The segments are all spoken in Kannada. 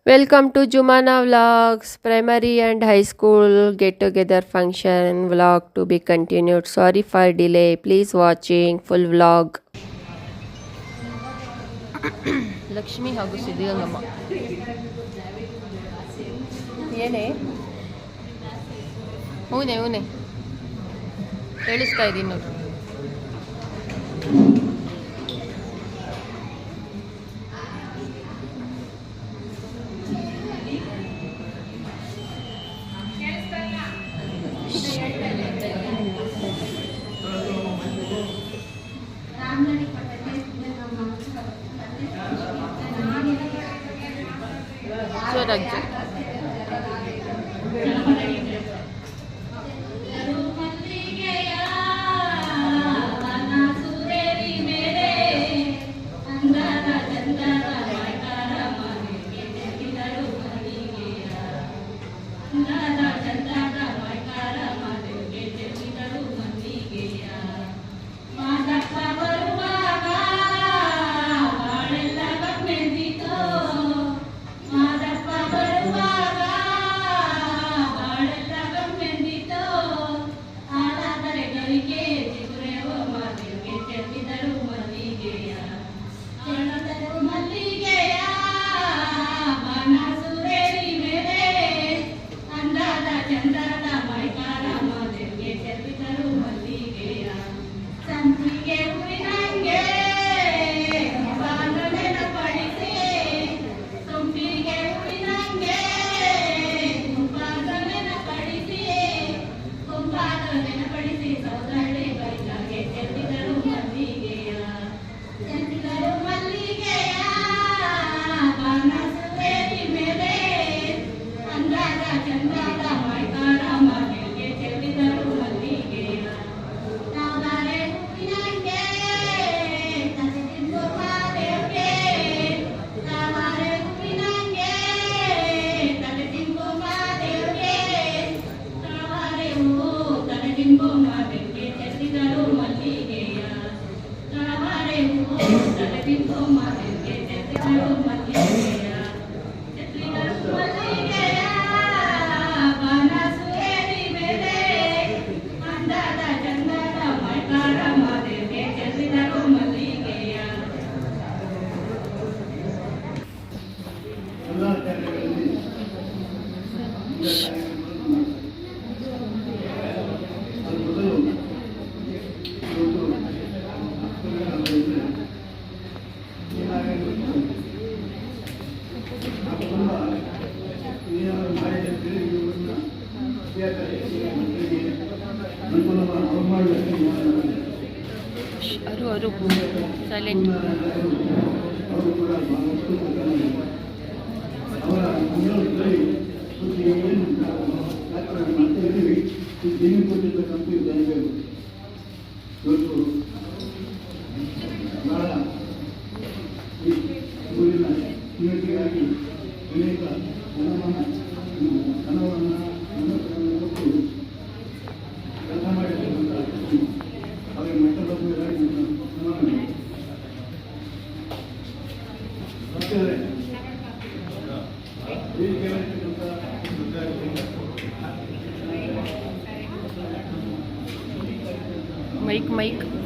Welcome to Jumana Vlogs, primary and high school get together function vlog to be continued. Sorry for delay. Please watching full vlog. Lakshmi ಹಾಗೂ ಸಿದ್ಧಗಂಗಮ್ಮ ಏನೇ ಹೂನೆ ಹೇಳಿಸ್ತಾ ಇದ್ದೀನಿ ನೋಡಿ. ಸ್ವರಾಜ್ಯ ಅರು ಸೈಲೆಂಟ್.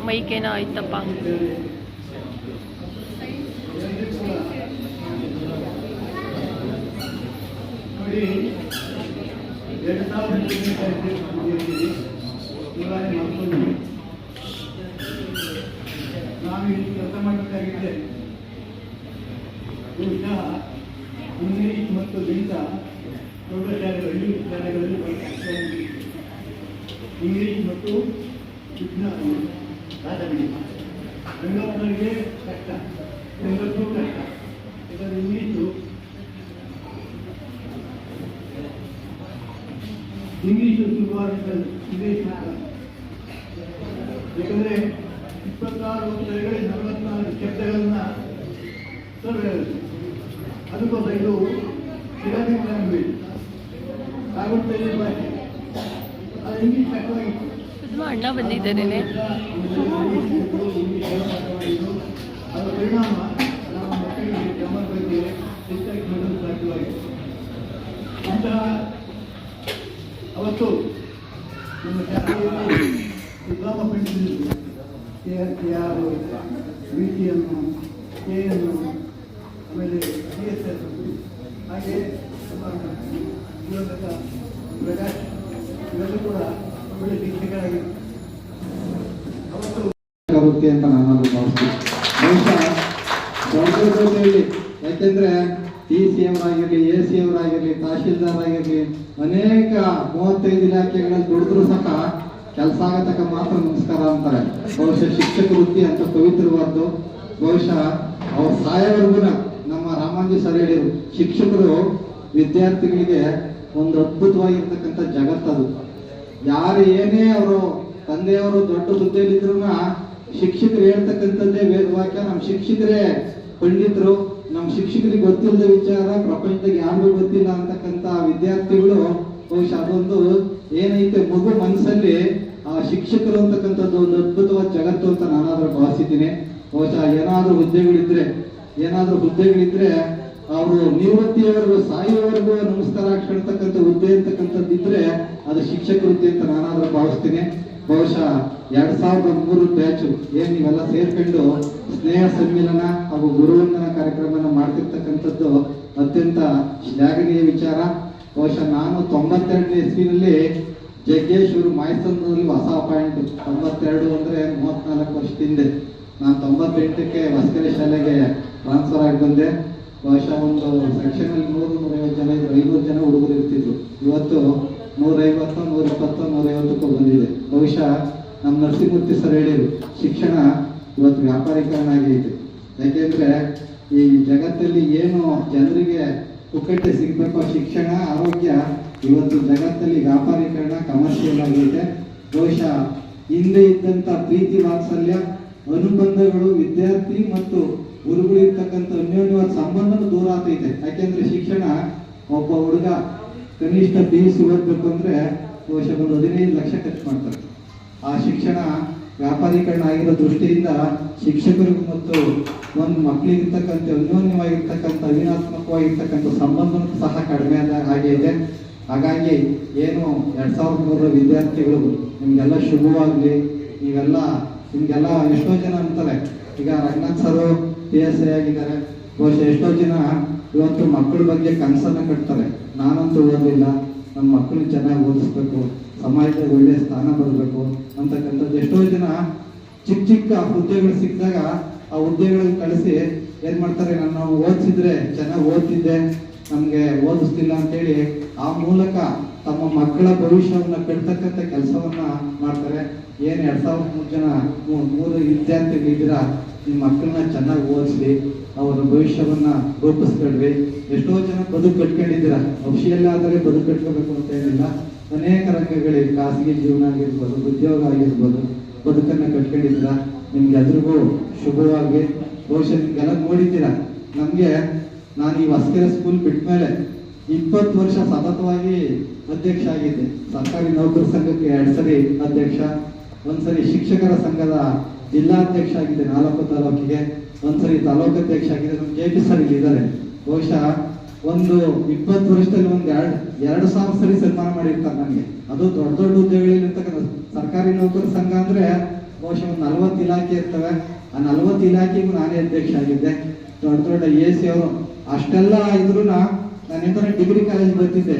ಮೈಕ್ ಏನೋ ಆಯ್ತಪ್ಪ. ಕೆಲಸ ಮಾಡಬೇಕಾಗಿದೆ. ಇಂಗ್ಲಿಷ್ ಮತ್ತು ಗಣಿತ ಪ್ರೌಢಶಾಲೆಗಳಲ್ಲಿ ವಿದ್ಯಾಲಯಗಳಲ್ಲಿ ಇಂಗ್ಲಿಷ್ ಮತ್ತು ವಿಜ್ಞಾನ ರಾಜಗಣಿತ ರಂಗಪ್ಪನಿಗೆ ಕಷ್ಟ, ರಂಗಕ್ಕೂ ಕಷ್ಟ. ಯಾಕಂದರೆ ಇಂಗ್ಲೀಷು ಸುಲಭವಾದ ಇಂಗ್ಲೀಷ್ ಯಾಕಂದರೆ 26 ವರ್ಷಗಳಲ್ಲಿ 44 ಶಬ್ದಗಳನ್ನು ಹೇಳುತ್ತೆ. ಅದಕ್ಕೋಸ್ಕರ ಇದು ಸಿರಾಮಿಕ್ ಲ್ಯಾಂಗ್ವೇಜ್ ಆಗುತ್ತದೆ ಭಾಷೆ. ಅದು ಇಂಗ್ಲೀಷ್ ತಕ್ಕವಾಗಿ ಅಣ್ಣ ಬಂದಿದ್ದೇನೆ. ಅದರ ಪರಿಣಾಮ ನಾವು ಮಕ್ಕಳಿಗೆ ಗಮನ ಬರ್ತೇವೆ. ಹೆಚ್ಚಾಗಿ ನೋಡಲು ಸಾಧ್ಯವಾಗಿದೆ. ಅಂತಹ ಅವತ್ತು ನಮ್ಮ ಶಾಲೆಯಲ್ಲಿ ಡಿಪ್ಲೊಮಾ ಪಂಡಿತರು KR, VTM, KN, ಆಮೇಲೆ CSS, ಹಾಗೆ ನಮ್ಮ ಯುವಕ ಪ್ರಕಾಶ್ ಇವೆಲ್ಲೂ ಕೂಡ ಒಳ್ಳೆ ಶಿಕ್ಷಕರಾಗಿ ಅವತ್ತು ವೃತ್ತಿ ಅಂತ ನಾನು ಭಾವಿಸ್ತೀನಿ. ಬಹುಶಃ ದೊಡ್ಡದಲ್ಲಿ ಯಾಕೆಂದ್ರೆ TC ಅವರಾಗಿರ್ಲಿ, AC ಅವರಾಗಿರ್ಲಿ, ತಹಶೀಲ್ದಾರ್ ಆಗಿರ್ಲಿ, ಅನೇಕ 35 ಇಲಾಖೆಗಳಲ್ಲಿ ದುಡಿದ್ರು ಸಹ ಕೆಲಸ ಆಗತಕ್ಕ ಮಾತ್ರ ನಮಸ್ಕಾರ ಅಂತಾರೆ. ಬಹುಶಃ ಶಿಕ್ಷಕ ವೃತ್ತಿ ಅಂತ ಪವಿತ್ರವಾದ್ದು. ಬಹುಶಃ ಅವ್ರ ಸಾಯವರೆಗೂ ನಮ್ಮ ರಾಮಾಂಜಿ ಸರ್ ಹೇಳಿದ್ರು, ಶಿಕ್ಷಕರು ವಿದ್ಯಾರ್ಥಿಗಳಿಗೆ ಒಂದು ಅದ್ಭುತವಾಗಿರ್ತಕ್ಕಂಥ ಜಗತ್ತದು. ಯಾರು ಏನೇ ಅವರು ತಂದೆಯವರು ದೊಡ್ಡ ಹುದ್ದೆಯಲ್ಲಿದ್ರು ಶಿಕ್ಷಕರು ಹೇಳ್ತಕ್ಕಂಥದ್ದೇ ವೇದವಾಕ್ಯ. ನಮ್ಮ ಶಿಕ್ಷಕರೇ ಪಂಡಿತರು. ನಮ್ಮ ಶಿಕ್ಷಕರಿಗೆ ಗೊತ್ತಿಲ್ಲದ ವಿಚಾರ ಪ್ರಪಂಚದಾಗ ಯಾರಿಗೂ ಗೊತ್ತಿಲ್ಲ ಅಂತಕ್ಕಂಥ ವಿದ್ಯಾರ್ಥಿಗಳು. ಬಹುಶಃ ಅದೊಂದು ಏನೈತೆ ಮಗು ಮನಸ್ಸಲ್ಲಿ ಆ ಶಿಕ್ಷಕರು ಅಂತಕ್ಕಂಥದ್ದು ಒಂದು ಅದ್ಭುತವಾದ ಜಗತ್ತು ಅಂತ ನಾನಾದ್ರೂ ಭಾವಿಸಿದ್ದೀನಿ. ಬಹುಶಃ ಏನಾದ್ರೂ ಹುದ್ದೆಗಳಿದ್ರೆ ಅವರು ನಿವೃತ್ತಿಯವರೆಗೂ ಸಾಯುವವರೆಗೂ ನಮಸ್ಕಾರ ಹಾಕ್ಕೊಳ್ತಕ್ಕಂಥ ಹುದ್ದೆ ಅಂತಕ್ಕಂಥದ್ದಿದ್ರೆ ಅದು ಶಿಕ್ಷಕ ವೃತ್ತಿ ಅಂತ ನಾನಾದ್ರೂ ಭಾವಿಸ್ತೀನಿ. ಬಹುಶಃ 2003 ಬ್ಯಾಚು ಏನ್ ನೀವೆಲ್ಲ ಸೇರ್ಕೊಂಡು ಸ್ನೇಹ ಸಮ್ಮಿಲನ ಹಾಗೂ ಗುರುವಂದನ ಕಾರ್ಯಕ್ರಮನ ಮಾಡ್ತಿರ್ತಕ್ಕಂಥದ್ದು ಅತ್ಯಂತ ಶ್ಲಾಘನೀಯ ವಿಚಾರ. ಬಹುಶಃ ನಾನು 92ನೇ ಇಸ್ವಿನಲ್ಲಿ ಜಗ್ಗೇಶ್ವರು ಮಾಯಸಂದ್ರದಲ್ಲಿ ಹೊಸ ಪಾಯಿಂಟ್. 92 ಅಂದ್ರೆ 34 ವರ್ಷದಿಂದ. ನಾನು 98ಕ್ಕೆ ಹೊಸಕೆರೆ ಶಾಲೆಗೆ ಟ್ರಾನ್ಸ್ಫರ್ ಆಗಿ ಬಂದೆ. ಬಹುಶಃ ಒಂದು ಸೆಕ್ಷನ್ ಅಲ್ಲಿ 100-150 ಜನ ಇದ್ರು, 500 ಜನ ಹುಡುಗರು ಇರ್ತಿದ್ರು. ಇವತ್ತು 150, 120, 150ಕ್ಕೂ ಬಂದಿದೆ. ಬಹುಶಃ ನಮ್ಮ ನರಸಿಂಹಮೂರ್ತಿ ಸರ್ ಹೇಳಿದ್ರು, ಶಿಕ್ಷಣ ಇವತ್ತು ವ್ಯಾಪಾರೀಕರಣ ಆಗೈತೆ. ಯಾಕೆಂದ್ರೆ ಈ ಜಗತ್ತಲ್ಲಿ ಏನು ಜನರಿಗೆ ಪುಕ್ಕಟ್ಟೆ ಸಿಗ್ಬೇಕು ಶಿಕ್ಷಣ, ಆರೋಗ್ಯ, ಇವತ್ತು ಜಗತ್ತಲ್ಲಿ ವ್ಯಾಪಾರೀಕರಣ, ಕಮರ್ಷಿಯಲ್ ಆಗೈತೆ. ಬಹುಶಃ ಹಿಂದೆ ಇದ್ದಂತ ಪ್ರೀತಿ, ವಾತ್ಸಲ್ಯ, ಅನುಬಂಧಗಳು, ವಿದ್ಯಾರ್ಥಿ ಮತ್ತು ಗುರುಗಳು ಇರ್ತಕ್ಕಂಥ ಅನ್ಯೋನ್ಯವಾದ ಸಂಬಂಧನೂ ದೂರ ಆಗ್ತೈತೆ. ಯಾಕೆಂದ್ರೆ ಶಿಕ್ಷಣ ಒಬ್ಬ ಹುಡುಗ ಕನಿಷ್ಠ PUC ಓದ್ಬೇಕು ಅಂದ್ರೆ ಬಹುಶಃ ಒಂದು 15 ಲಕ್ಷ ಖರ್ಚು ಮಾಡ್ತಾರೆ. ಆ ಶಿಕ್ಷಣ ವ್ಯಾಪಾರೀಕರಣ ಆಗಿರೋ ದೃಷ್ಟಿಯಿಂದ ಶಿಕ್ಷಕರಿಗೂ ಮತ್ತು ಒಂದು ಮಕ್ಕಳಿಗಿರ್ತಕ್ಕಂಥ ಅನ್ಯೋನ್ಯವಾಗಿರ್ತಕ್ಕಂಥ ಅವಿನಾತ್ಮಕವಾಗಿರ್ತಕ್ಕಂಥ ಸಂಬಂಧನೂ ಸಹ ಕಡಿಮೆ ಆಗಿದೆ. ಹಾಗಾಗಿ ಏನು 2003 ವಿದ್ಯಾರ್ಥಿಗಳು ನಿಮ್ಗೆಲ್ಲ ಶುಭವಾಗ್ಲಿ. ನಿಮ್ಗೆಲ್ಲ ಎಷ್ಟೋ ಜನ ಅಂತಾರೆ, ಈಗ ರಂಗನಾಥ್ ಸರ್ PSI ಆಗಿದ್ದಾರೆ. ಬಹುಶಃ ಎಷ್ಟೋ ಜನ ಇವತ್ತು ಮಕ್ಕಳ ಬಗ್ಗೆ ಕನಸನ್ನ ಕಟ್ತಾರೆ. ನಾನಂತೂ ಓದಿಲ್ಲ, ನಮ್ಮ ಮಕ್ಕಳನ್ನ ಚೆನ್ನಾಗಿ ಓದಿಸ್ಬೇಕು, ಸಮಾಜದಲ್ಲಿ ಒಳ್ಳೆ ಸ್ಥಾನ ಬರಬೇಕು ಅಂತಕ್ಕಂಥದ್ದು. ಎಷ್ಟೋ ಜನ ಚಿಕ್ಕ ಹುದ್ದೆಗಳು ಸಿಕ್ಕಿದಾಗ ಆ ಹುದ್ದೆಗಳಿಗೆ ಕಳಿಸಿ ಏನ್ ಮಾಡ್ತಾರೆ, ನಾನು ಓದಿಸಿದ್ರೆ ಚೆನ್ನಾಗಿ ಓದ್ತಿದ್ದೆ, ನಮ್ಗೆ ಓದಿಸ್ತಿಲ್ಲ ಅಂತೇಳಿ ಆ ಮೂಲಕ ತಮ್ಮ ಮಕ್ಕಳ ಭವಿಷ್ಯವನ್ನ ಕೆಡ್ತಕ್ಕಂಥ ಕೆಲಸವನ್ನ ಮಾಡ್ತಾರೆ. ಏನ್ 2003 ಜನ 3 ವಿದ್ಯಾರ್ಥಿಗಳಿದ್ದೀರಾ, ನಿಮ್ಮ ಮಕ್ಕಳನ್ನ ಚೆನ್ನಾಗಿ ಓದಿಸ್ಲಿ, ಅವರ ಭವಿಷ್ಯವನ್ನ ರೂಪಿಸ್ಕೊಳ್ರಿ. ಎಷ್ಟೋ ಜನ ಬದುಕು ಕಟ್ಕೊಂಡಿದ್ದೀರಾ. ಅಫಿಷಿಯಲ್ ಆದರೆ ಬದುಕು ಕಟ್ಕೋಬೇಕು ಅಂತ ಏನಿಲ್ಲ, ಅನೇಕ ರಂಗಗಳಿಗೆ ಖಾಸಗಿ ಜೀವನ ಆಗಿರ್ಬೋದು, ಉದ್ಯೋಗ ಆಗಿರ್ಬೋದು, ಬದುಕನ್ನ ಕಟ್ಕೊಂಡಿದ್ದೀರಾ. ನಿಮ್ಗೆ ಎಲ್ರಿಗೂ ಶುಭವಾಗಿ. ಬಹುಶಃ ನಿಮ್ಗೆಲ್ಲ ನೋಡಿದ್ದೀರಾ. ನಾನು ಈ ಹೊಸಕೆರೆ ಸ್ಕೂಲ್ ಬಿಟ್ಟ ಮೇಲೆ 20 ವರ್ಷ ಸತತವಾಗಿ ಅಧ್ಯಕ್ಷ ಆಗಿದ್ದೆ. ಸರ್ಕಾರಿ ನೌಕರ ಸಂಘಕ್ಕೆ 2 ಸರಿ ಅಧ್ಯಕ್ಷ, ಒಂದ್ಸರಿ ಶಿಕ್ಷಕರ ಸಂಘದ ಜಿಲ್ಲಾಧ್ಯಕ್ಷ ಆಗಿದ್ದೆ 4 ತಾಲೂಕಿಗೆ, ಒಂದ್ಸರಿ ತಾಲೂಕು ಅಧ್ಯಕ್ಷ ಆಗಿದೆ. ನಮ್ಮ JP ಸರ್ ಇಲ್ಲಿ ಇದ್ದಾರೆ. ಬಹುಶಃ ಒಂದು 20 ವರ್ಷದಲ್ಲಿ ಒಂದು 2,000 ಸರಿ ಸನ್ಮಾನ ಮಾಡಿರ್ತಾರೆ ನನಗೆ. ಅದು ದೊಡ್ಡ ಹುದ್ದೆಗಳಲ್ಲಿ ಇರ್ತಕ್ಕಂಥ ಸರ್ಕಾರಿ ನೌಕರ ಸಂಘ ಅಂದ್ರೆ ಬಹುಶಃ ಒಂದು 40 ಇಲಾಖೆ ಇರ್ತವೆ. ಆ 40 ಇಲಾಖೆಗೂ ನಾನೇ ಅಧ್ಯಕ್ಷ ಆಗಿದ್ದೆ. ದೊಡ್ಡ AC ಅವರು ಅಷ್ಟೆಲ್ಲ ಇದ್ರು ನಾನು ಡಿಗ್ರಿ ಕಾಲೇಜ್ ಬರ್ತಿದ್ದೆ.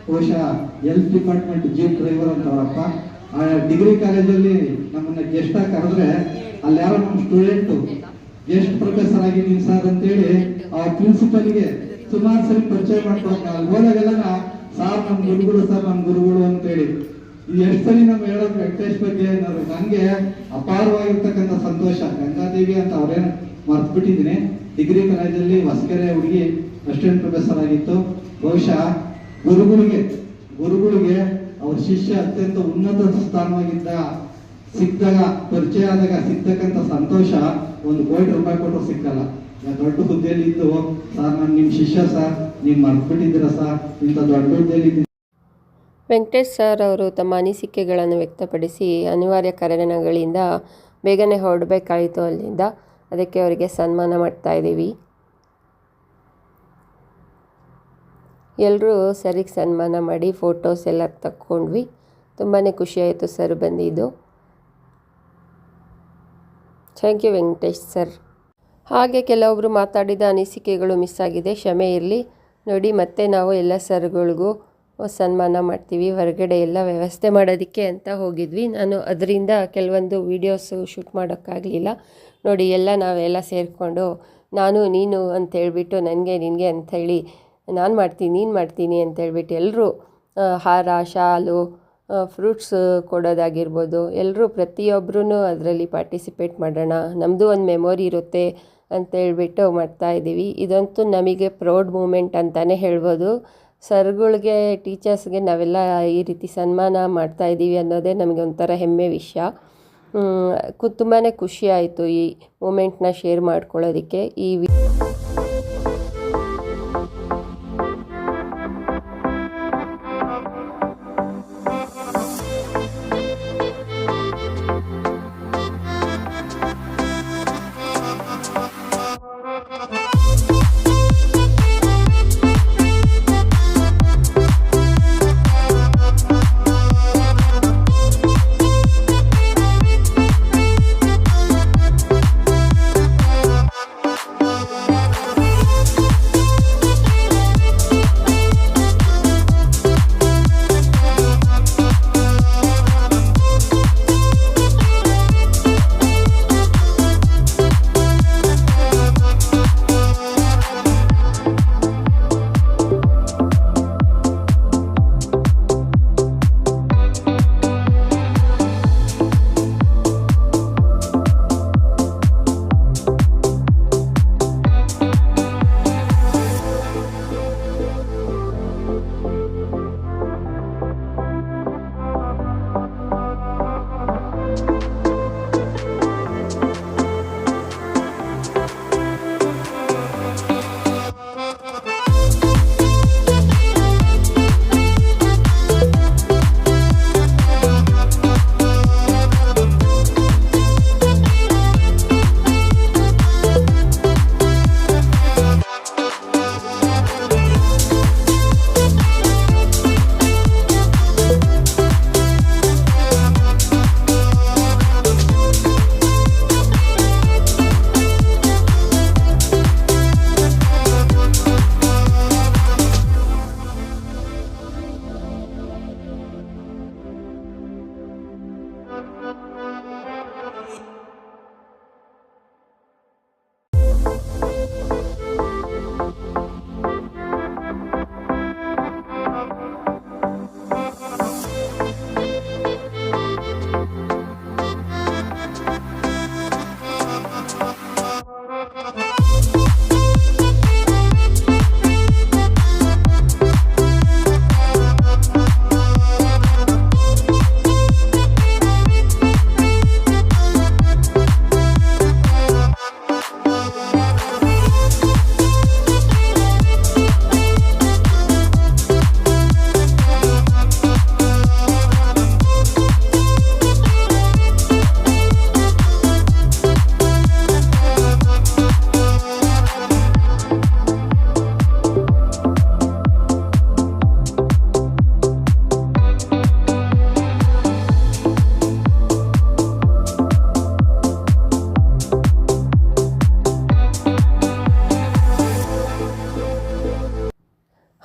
ಬಹುಶಃ ಹೆಲ್ತ್ ಡಿಪಾರ್ಟ್ಮೆಂಟ್ ಜೀಪ್ ಡ್ರೈವರ್ ಅಂತ ಅವರಪ್ಪ. ಆ ಡಿಗ್ರಿ ಕಾಲೇಜಲ್ಲಿ ನಮ್ಮನ್ನ ಗೆಸ್ಟ್ ಆಗಿ ಕರೆದ್ರೆ ಅಲ್ಲಿ ಯಾರೋ ನಮ್ಮ ಸ್ಟೂಡೆಂಟ್ ಗೆಸ್ಟ್ ಪ್ರೊಫೆಸರ್ ಆಗಿದ್ದೀನಿ ಸರ್ ಅಂತೇಳಿ ಆ ಪ್ರಿನ್ಸಿಪಲ್ಗೆ ಸುಮಾರು ಸರಿ ಪರಿಚಯ ಮಾಡ್ಕೊಳಕ್ಕೆ ಅಲ್ಲಿ ಹೋದಾಗೆಲ್ಲ ಸಾರ್ ನಮ್ಮ ಗುರುಗಳು ಅಂತೇಳಿ ಇದು ಎಷ್ಟು ಸರಿ ನಮ್ಗೆ ಹೇಳೋದು ವೆಂಕಟೇಶ್ ಬಗ್ಗೆ ನನಗೆ ಅಪಾರವಾಗಿರ್ತಕ್ಕಂಥ ಸಂತೋಷ. ಗಂಗಾದೇವಿ ಅಂತ ಅವ್ರೇನು ಮರ್ತ್ಬಿಟ್ಟಿದ್ದೀನಿ. ಡಿಗ್ರಿ ಕಾಲೇಜಲ್ಲಿ ಹೊಸಕೆರೆ ಹುಡುಗಿ ಅಸಿಸ್ಟೆಂಟ್ ಪ್ರೊಫೆಸರ್ ಆಗಿತ್ತು. ಬಹುಶಃ ಗುರುಗಳಿಗೆ ಅವ್ರ ಶಿಷ್ಯ ಅತ್ಯಂತ ಉನ್ನತ ಸ್ಥಾನವಾಗಿದ್ದ ಸಿಕ್ಕಿದಾಗ ಪರಿಚಯ ಆದಾಗ ಸಿಗ್ತಕ್ಕಂಥ ಸಂತೋಷ 1 ಕೋಟಿ ರೂಪಾಯಿ ಕೊಟ್ಟರು ಸಿಕ್ಕಲ್ಲ. ದೊಡ್ಡ ಹುದ್ದೆಯಲ್ಲಿ ಇದ್ದು ಸರ್ ನಾನು ನಿಮ್ಮ ಶಿಷ್ಯ ಸರ್, ನೀವು ಮರ್ತ್ಬಿಟ್ಟಿದ್ದೀರ ಸರ್, ಇಂಥ ದೊಡ್ಡ ಹುದ್ದೆಯಲ್ಲಿ. ವೆಂಕಟೇಶ್ ಸರ್ ಅವರು ತಮ್ಮ ಅನಿಸಿಕೆಗಳನ್ನು ವ್ಯಕ್ತಪಡಿಸಿ ಅನಿವಾರ್ಯ ಕಾರಣಗಳಿಂದ ಬೇಗನೆ ಹೊರಡಬೇಕಾಯಿತು ಅಲ್ಲಿಂದ. ಅದಕ್ಕೆ ಅವರಿಗೆ ಸನ್ಮಾನ ಮಾಡ್ತಾ ಇದ್ದೀವಿ. ಎಲ್ಲರೂ ಸರಿಗೆ ಸನ್ಮಾನ ಮಾಡಿ ಫೋಟೋಸ್ ಎಲ್ಲ ತಕ್ಕೊಂಡ್ವಿ. ತುಂಬಾ ಖುಷಿಯಾಯಿತು ಸರ್ ಬಂದಿದ್ದು. Thank you Venkatesh sir. ಹಾಗೆ ಕೆಲವೊಬ್ಬರು ಮಾತಾಡಿದ ಅನಿಸಿಕೆಗಳು ಮಿಸ್ ಆಗಿದೆ, ಕ್ಷಮೆ ಇರಲಿ. ನೋಡಿ ಮತ್ತೆ ನಾವು ಎಲ್ಲ ಸರ್ಗಳಿಗೂ ಸನ್ಮಾನ ಮಾಡ್ತೀವಿ. ಹೊರಗಡೆ ಎಲ್ಲ ವ್ಯವಸ್ಥೆ ಮಾಡೋದಕ್ಕೆ ಅಂತ ಹೋಗಿದ್ವಿ. ನಾನು ಅದರಿಂದ ಕೆಲವೊಂದು ವೀಡಿಯೋಸು ಶೂಟ್ ಮಾಡೋಕ್ಕಾಗಲಿಲ್ಲ. ನೋಡಿ ನಾವೆಲ್ಲ ಸೇರಿಕೊಂಡು ನಾನು ನೀನು ಅಂತೇಳ್ಬಿಟ್ಟು ನನಗೆ ನಿನಗೆ ಅಂಥೇಳಿ ನಾನು ಮಾಡ್ತೀನಿ ನೀನು ಮಾಡ್ತೀನಿ ಅಂತೇಳ್ಬಿಟ್ಟು ಎಲ್ಲರೂ ಹಾರ, ಶಾಲು, ಫ್ರೂಟ್ಸ್ ಕೊಡೋದಾಗಿರ್ಬೋದು, ಎಲ್ಲರೂ ಪ್ರತಿಯೊಬ್ಬರೂ ಅದರಲ್ಲಿ ಪಾರ್ಟಿಸಿಪೇಟ್ ಮಾಡೋಣ, ನಮ್ಮದು ಒಂದು ಮೆಮೊರಿ ಇರುತ್ತೆ ಅಂತೇಳ್ಬಿಟ್ಟು ಮಾಡ್ತಾಯಿದ್ದೀವಿ. ಇದಂತೂ ನಮಗೆ ಪ್ರೌಡ್ ಮೂಮೆಂಟ್ ಅಂತಲೇ ಹೇಳ್ಬೋದು. ಸರ್ಗಳಿಗೆ, ಟೀಚರ್ಸ್ಗೆ ನಾವೆಲ್ಲ ಈ ರೀತಿ ಸನ್ಮಾನ ಮಾಡ್ತಾಯಿದ್ದೀವಿ ಅನ್ನೋದೇ ನಮಗೆ ಒಂಥರ ಹೆಮ್ಮೆ ವಿಷಯ. ತುಂಬಾ ಖುಷಿ ಆಯಿತು ಈ ಮೂಮೆಂಟ್ನ ಶೇರ್ ಮಾಡ್ಕೊಳ್ಳೋದಕ್ಕೆ.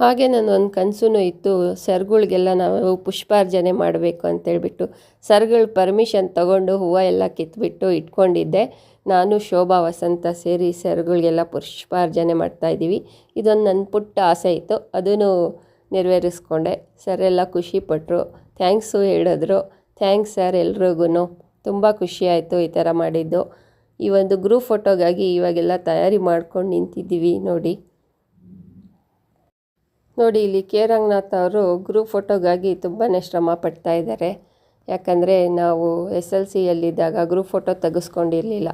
ಹಾಗೆ ನನ್ನೊಂದು ಕನಸು ಇತ್ತು, ಸರ್ಗಳಿಗೆಲ್ಲ ನಾವು ಪುಷ್ಪಾರ್ಚನೆ ಮಾಡಬೇಕು ಅಂತೇಳ್ಬಿಟ್ಟು ಸರ್ಗಳ ಪರ್ಮಿಷನ್ ತಗೊಂಡು ಹೂವು ಎಲ್ಲ ಕಿತ್ಬಿಟ್ಟು ಇಟ್ಕೊಂಡಿದ್ದೆ. ನಾನು ಶೋಭಾ ವಸಂತ ಸೇರಿ ಸರ್ಗಳಿಗೆಲ್ಲ ಪುಷ್ಪಾರ್ಚನೆ ಮಾಡ್ತಾಯಿದ್ದೀವಿ. ಇದೊಂದು ನನ್ನ ಪುಟ್ಟ ಆಸೆ ಇತ್ತು, ಅದನ್ನು ನೆರವೇರಿಸ್ಕೊಂಡೆ. ಸರ್ ಎಲ್ಲ ಖುಷಿಪಟ್ಟರು, ಥ್ಯಾಂಕ್ಸು ಹೇಳಿದ್ರು. ಥ್ಯಾಂಕ್ಸ್ ಸರ್ ಎಲ್ರಿಗೂ. ತುಂಬ ಖುಷಿಯಾಯಿತು ಈ ಥರ ಮಾಡಿದ್ದು. ಈ ಒಂದು ಗ್ರೂಪ್ ಫೋಟೋಗಾಗಿ ಇವಾಗೆಲ್ಲ ತಯಾರಿ ಮಾಡ್ಕೊಂಡು ನಿಂತಿದ್ದೀವಿ ನೋಡಿ. ಇಲ್ಲಿ ಕೆ ರಂಗನಾಥ್ ಅವರು ಗ್ರೂಪ್ ಫೋಟೋಗಾಗಿ ತುಂಬಾ ಶ್ರಮ ಪಡ್ತಾ ಇದ್ದಾರೆ. ಯಾಕಂದರೆ ನಾವು SLCಯಲ್ಲಿದ್ದಾಗ ಗ್ರೂಪ್ ಫೋಟೋ ತೆಗೆಸ್ಕೊಂಡಿರಲಿಲ್ಲ.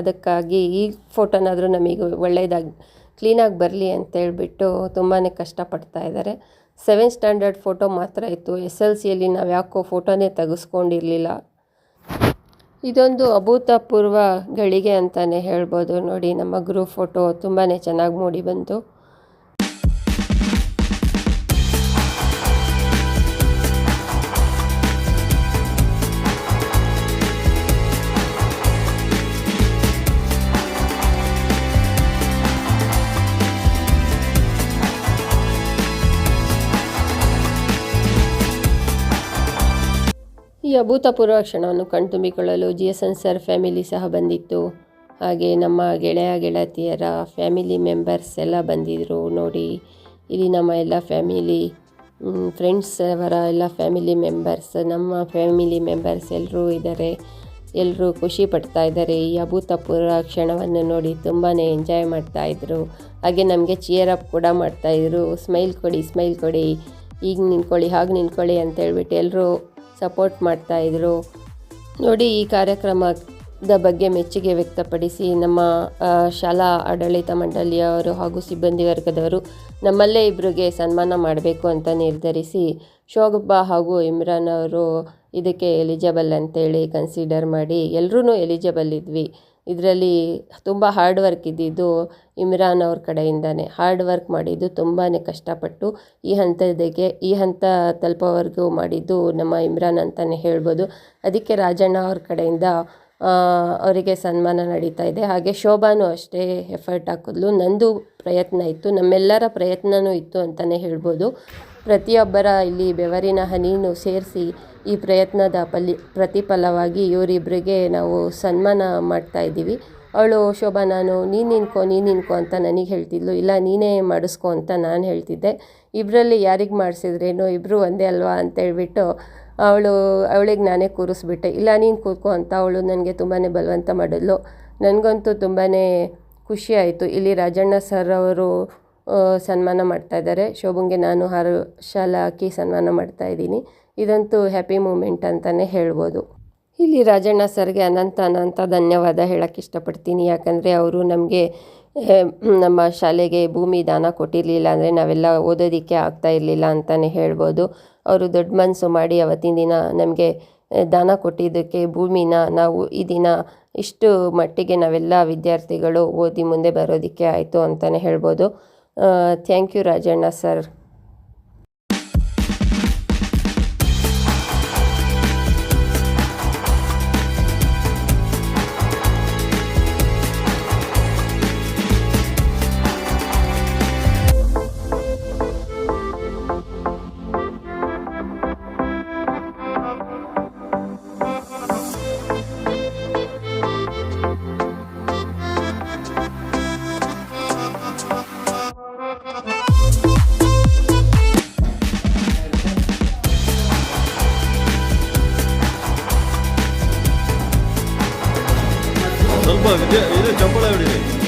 ಅದಕ್ಕಾಗಿ ಈ ಫೋಟೋನಾದರೂ ನಮಗೆ ಒಳ್ಳೆಯದಾಗಿ ಕ್ಲೀನಾಗಿ ಬರಲಿ ಅಂತೇಳ್ಬಿಟ್ಟು ತುಂಬಾ ಕಷ್ಟಪಡ್ತಾ ಇದ್ದಾರೆ. 7th ಸ್ಟ್ಯಾಂಡರ್ಡ್ ಫೋಟೋ ಮಾತ್ರ ಇತ್ತು. SLCಯಲ್ಲಿ ನಾವು ಯಾಕೋ ಫೋಟೋನೇ ತೆಗೆಸ್ಕೊಂಡಿರಲಿಲ್ಲ. ಇದೊಂದು ಅಭೂತಪೂರ್ವ ಗಳಿಗೆ ಅಂತಲೇ ಹೇಳ್ಬೋದು. ನೋಡಿ ನಮ್ಮ ಗ್ರೂಪ್ ಫೋಟೋ ತುಂಬಾ ಚೆನ್ನಾಗಿ ಮೂಡಿ ಬಂತು. ಈ ಅಭೂತಪೂರ್ವ ಕ್ಷಣವನ್ನು ಕಣ್ತುಂಬಿಕೊಳ್ಳಲು GSN ಸರ್ ಫ್ಯಾಮಿಲಿ ಸಹ ಬಂದಿತ್ತು. ಹಾಗೆ ನಮ್ಮ ಗೆಳತಿಯರ ಫ್ಯಾಮಿಲಿ ಮೆಂಬರ್ಸ್ ಎಲ್ಲ ಬಂದಿದ್ದರು. ನೋಡಿ, ಇಲ್ಲಿ ನಮ್ಮ ಎಲ್ಲ ಫ್ಯಾಮಿಲಿ ಫ್ರೆಂಡ್ಸ್ ಅವರ ಎಲ್ಲ ಫ್ಯಾಮಿಲಿ ಮೆಂಬರ್ಸ್, ನಮ್ಮ ಫ್ಯಾಮಿಲಿ ಮೆಂಬರ್ಸ್ ಎಲ್ಲರೂ ಇದ್ದಾರೆ. ಎಲ್ಲರೂ ಖುಷಿ ಪಡ್ತಾ ಇದ್ದಾರೆ. ಈ ಅಭೂತಪೂರ್ವ ಕ್ಷಣವನ್ನು ನೋಡಿ ತುಂಬಾ ಎಂಜಾಯ್ ಮಾಡ್ತಾಯಿದ್ರು. ಹಾಗೆ ನಮಗೆ ಚಿಯರ್ ಅಪ್ ಕೂಡ ಮಾಡ್ತಾಯಿದ್ರು. ಸ್ಮೈಲ್ ಕೊಡಿ, ಈಗ ನಿಂತ್ಕೊಳ್ಳಿ, ಹಾಗೆ ನಿಂತ್ಕೊಳ್ಳಿ ಅಂತ ಹೇಳ್ಬಿಟ್ಟು ಎಲ್ಲರೂ ಸಪೋರ್ಟ್ ಮಾಡ್ತಾಯಿದ್ರು. ನೋಡಿ, ಈ ಕಾರ್ಯಕ್ರಮದ ಬಗ್ಗೆ ಮೆಚ್ಚುಗೆ ವ್ಯಕ್ತಪಡಿಸಿ ನಮ್ಮ ಶಾಲಾ ಆಡಳಿತ ಮಂಡಳಿಯವರು ಹಾಗೂ ಸಿಬ್ಬಂದಿ ವರ್ಗದವರು ನಮ್ಮಲ್ಲೇ ಇಬ್ಬರಿಗೆ ಸನ್ಮಾನ ಮಾಡಬೇಕು ಅಂತ ನಿರ್ಧರಿಸಿ ಶೋಭಾ ಹಾಗೂ ಇಮ್ರಾನ್ ಅವರು ಇದಕ್ಕೆ ಎಲಿಜಿಬಲ್ ಅಂತೇಳಿ ಕನ್ಸಿಡರ್ ಮಾಡಿ ಎಲ್ಲರೂ ಎಲಿಜಿಬಲ್ ಇದ್ವಿ. ಇದರಲ್ಲಿ ತುಂಬ ಹಾರ್ಡ್ ವರ್ಕ್ ಇದ್ದಿದ್ದು ಇಮ್ರಾನ್ ಅವ್ರ ಕಡೆಯಿಂದನೇ. ಹಾರ್ಡ್ ವರ್ಕ್ ಮಾಡಿದ್ದು ತುಂಬಾ ಕಷ್ಟಪಟ್ಟು ಈ ಹಂತ ತಲುಪೋವರೆಗೂ ಮಾಡಿದ್ದು ನಮ್ಮ ಇಮ್ರಾನ್ ಅಂತಲೇ ಹೇಳ್ಬೋದು. ಅದಕ್ಕೆ ರಾಜಣ್ಣ ಅವ್ರ ಕಡೆಯಿಂದ ಅವರಿಗೆ ಸನ್ಮಾನ ನಡೀತಾ ಇದೆ. ಹಾಗೆ ಶೋಭಾನೂ ಅಷ್ಟೇ ಎಫರ್ಟ್ ಹಾಕಿದ್ಲು. ನಂದು ಪ್ರಯತ್ನ ಇತ್ತು, ನಮ್ಮೆಲ್ಲರ ಪ್ರಯತ್ನವೂ ಇತ್ತು ಅಂತಲೇ ಹೇಳ್ಬೋದು. ಪ್ರತಿಯೊಬ್ಬರ ಇಲ್ಲಿ ಬೆವರಿನ ಹನಿನೂ ಸೇರಿಸಿ ಈ ಪ್ರಯತ್ನದ ಪ್ರತಿಫಲವಾಗಿ ಇವರಿಬ್ಬರಿಗೆ ನಾವು ಸನ್ಮಾನ ಮಾಡ್ತಾಯಿದ್ದೀವಿ. ಅವಳು ಶೋಭಾ ನೀನು ನಿನ್ಕೋ ಅಂತ ನನಗೆ ಹೇಳ್ತಿದ್ಲು. ಇಲ್ಲ, ನೀನೇ ಮಾಡಿಸ್ಕೊ ಅಂತ ನಾನು ಹೇಳ್ತಿದ್ದೆ. ಇಬ್ಬರಲ್ಲಿ ಯಾರಿಗೆ ಮಾಡಿಸಿದ್ರೇನೋ ಇಬ್ಬರು ಒಂದೇ ಅಲ್ವಾ ಅಂತ ಹೇಳ್ಬಿಟ್ಟು ಅವಳಿಗೆ ನಾನೇ ಕೂರಿಸ್ಬಿಟ್ಟೆ. ಇಲ್ಲ, ನೀನು ಕೂತ್ಕೋ ಅಂತ ಅವಳು ನನಗೆ ತುಂಬಾ ಬಲವಂತ ಮಾಡಿದ್ಲು. ನನಗಂತೂ ತುಂಬಾ ಖುಷಿ ಆಯಿತು. ಇಲ್ಲಿ ರಾಜಣ್ಣ ಸರ್ ಅವರು ಸನ್ಮಾನ ಮಾಡ್ತಾಯಿದ್ದಾರೆ. ಶೋಭಂಗೆ ನಾನು ಶಾಲೆ ಹಾಕಿ ಸನ್ಮಾನ ಮಾಡ್ತಾಯಿದ್ದೀನಿ. ಇದಂತೂ ಹ್ಯಾಪಿ ಮೂಮೆಂಟ್ ಅಂತಲೇ ಹೇಳ್ಬೋದು. ಇಲ್ಲಿ ರಾಜಣ್ಣ ಸರ್ಗೆ ಅನಂತ ಧನ್ಯವಾದ ಹೇಳೋಕ್ಕೆ ಇಷ್ಟಪಡ್ತೀನಿ. ಯಾಕಂದರೆ ಅವರು ನಮಗೆ ನಮ್ಮ ಶಾಲೆಗೆ ಭೂಮಿ ದಾನ ಕೊಟ್ಟಿರಲಿಲ್ಲ ಅಂದರೆ ನಾವೆಲ್ಲ ಓದೋದಕ್ಕೆ ಆಗ್ತಾಯಿರಲಿಲ್ಲ ಅಂತಲೇ ಹೇಳ್ಬೋದು. ಅವರು ದೊಡ್ಡ ಮನಸ್ಸು ಮಾಡಿ ಅವತ್ತಿನ ದಿನ ನಮಗೆ ದಾನ ಕೊಟ್ಟಿದ್ದಕ್ಕೆ ಭೂಮಿನ ನಾವು ಈ ದಿನ ಇಷ್ಟು ಮಟ್ಟಿಗೆ ನಾವೆಲ್ಲ ವಿದ್ಯಾರ್ಥಿಗಳು ಓದಿ ಮುಂದೆ ಬರೋದಕ್ಕೆ ಆಯಿತು ಅಂತಲೇ ಹೇಳ್ಬೋದು. Thank you Rajanna sir. ಸ್ವಲ್ಪ ಇದು ಚಪ್ಪಳ ಹೊಡಿರಿ.